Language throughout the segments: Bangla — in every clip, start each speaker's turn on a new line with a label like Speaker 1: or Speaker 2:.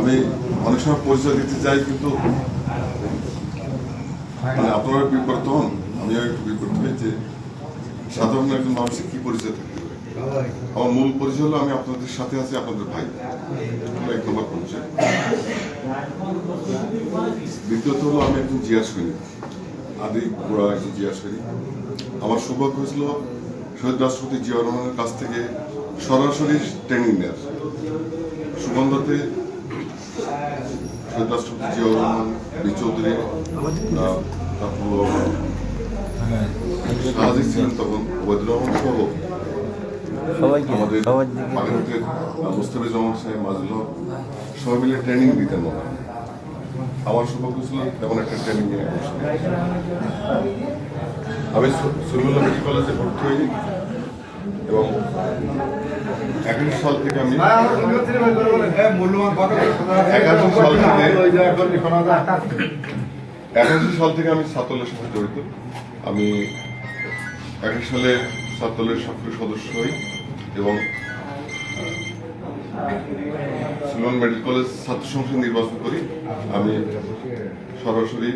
Speaker 1: আমি অনেক সময় পরিচয় দিতে চাই, কিন্তু মানে আপনারা বিপরীত হন, আমিও একটু বিপরীত হই যে সাধারণ একজন মানুষের কি পরিচয় থাকতে পারে। আমার মূল পরিচয় হলো আমি আপনাদের সাথে আছি, আপনাদের ভাই, এক নম্বর পরিচয়। দ্বিতীয়ত হলো আমি একজন জিয়া সৈনিক, আদি গোড়া একজন জিয়া সৈনিক। আমার সৌভাগ্য হয়েছিল শহীদ রাষ্ট্রপতি জিয়া রহমানের কাছ থেকে সরাসরি ট্রেনিং নেওয়ার। সুগন্ধাতে শহীদ রাষ্ট্রপতি জিয়া রহমান, বি চৌধুরী, তারপর শাহজিদ ছিলেন তখন, ওবায়দুর রহমান সহ আমাদের বাগেরহাটের মুস্তাফিজুর সাহেব, মাজুল হক সবাই মিলে ট্রেনিং দিতেন। আমার সৌভাগ্য ছিল তেমন একটা ট্রেনিং নিয়ে আমি সলিমুল্লাহ মেডিকেল কলেজে ভর্তি হই এবং 81 সাল থেকে আমি 81 সাল থেকে আমি ছাত্রদলের সাথে জড়িত। আমি 81 সালে ছাত্রদলের সক্রিয় সদস্য হই এবং সুলন মেডিকেল কলেজ ছাত্র সংসদ নির্বাচন করি। আমি সরাসরি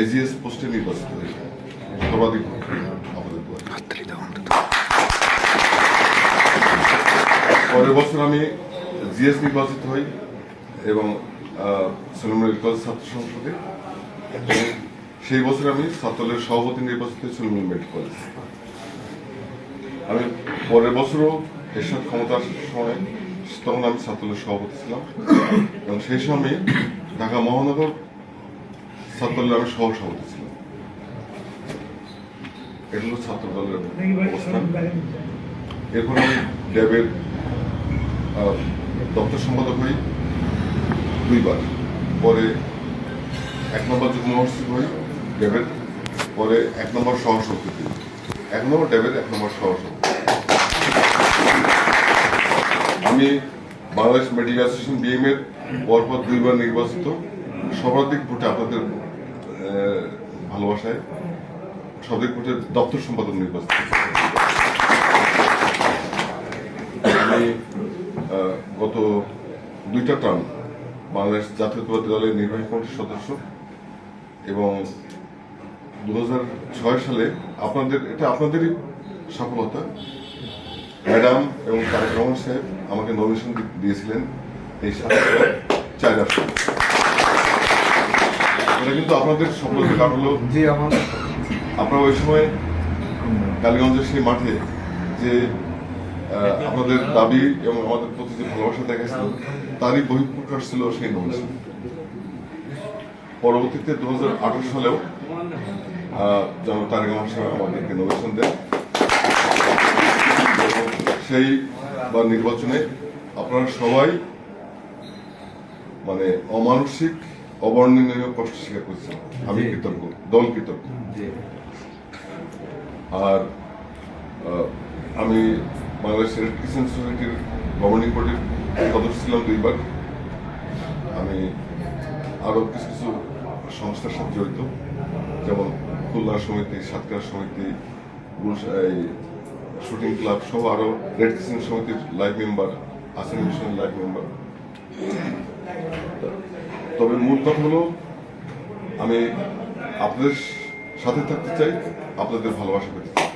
Speaker 1: এজিএস পোস্টে নির্বাচিত হই, সর্বাধিক আমাদের। পরের বছর আমি জিএস নির্বাচিত হই এবং সুলন মেডিকেল কলেজ ছাত্র সংসদে। সেই বছর আমি ছাত্রদলের সভাপতি নির্বাচিত হই সুলন মেডিকেল কলেজ। আমি পরের বছরও এরশাদ ক্ষমতা আসার সময় তখন আমি ছাত্রদলের সভাপতি ছিলাম এবং সেই সময় ঢাকা মহানগর ছাত্রদলের আমি সহসভাপতি ছিলাম। এটা হলো ছাত্রদলের অবস্থান। এরপর আমি ড্যাবের দপ্তর সম্পাদক হই 2 বার। পরে 1 নম্বর যুগ্ম মহাসচিব হই ড্যাবের, পরে 1 নম্বর সহসভাপতি, 1 নম্বর ড্যাবের 1 নম্বর সহসভাপতি। আমি বাংলাদেশ মেডিকেল অ্যাসোসিয়েশন বিএম এর পরপর 2 বার নির্বাচিত, সর্বাধিক ভোটে আপনাদের ভালোবাসায় সর্বাধিক ভোটে দপ্তর সম্পাদক নির্বাচিত। আমি গত 2টা টার্ম বাংলাদেশ জাতীয়তাবাদী দলের নির্বাহী কমিটির সদস্য এবং 2006 সালে এটা আপনাদেরই সফলতা, ম্যাডাম এবং তারেক রহমান সাহেব আমাকে নমিনেশন দিয়েছিলেন এই 4 আসনে। এটা কিন্তু আপনাদের সফলতা কারণ হলো আপনারা ওই সময় কালীগঞ্জের সেই মাঠে যে আপনাদের দাবি এবং আমাদের প্রতি যে ভালোবাসা দেখাচ্ছিল তারই বহিঃপ্রকাশ ছিল সেই নমিনেশন। পরবর্তীতে 2018 সালেও যেন তারেক রহমান সাহেব আমাদেরকে নমিনেশন দেন। সেই বা নির্বাচনে আপনারা সবাই মানে অমানসিক অবর্ণনীয় কষ্ট স্বীকার করছেন। আমি কৃতজ্ঞ, দল কৃতজ্ঞ। আর আমি বাংলাদেশ রেড ক্রিসেন্ট সোসাইটির গভর্নিং বডির সদস্য ছিলাম 2 বার। আমি আরও কিছু কিছু সংস্থার সাথে জড়িত, যেমন খুলনা সমিতি, সাতক্ষীরা সমিতি, শুটিং ক্লাব সহ আরো রেড ক্রিসেন্ট সমিতির লাইভ মেম্বার, আসেন মিশনের লাইভ মেম্বার। তবে মূল কথা হলো আমি আপনাদের সাথে থাকতে চাই, আপনাদের ভালোবাসা পেতে চাই।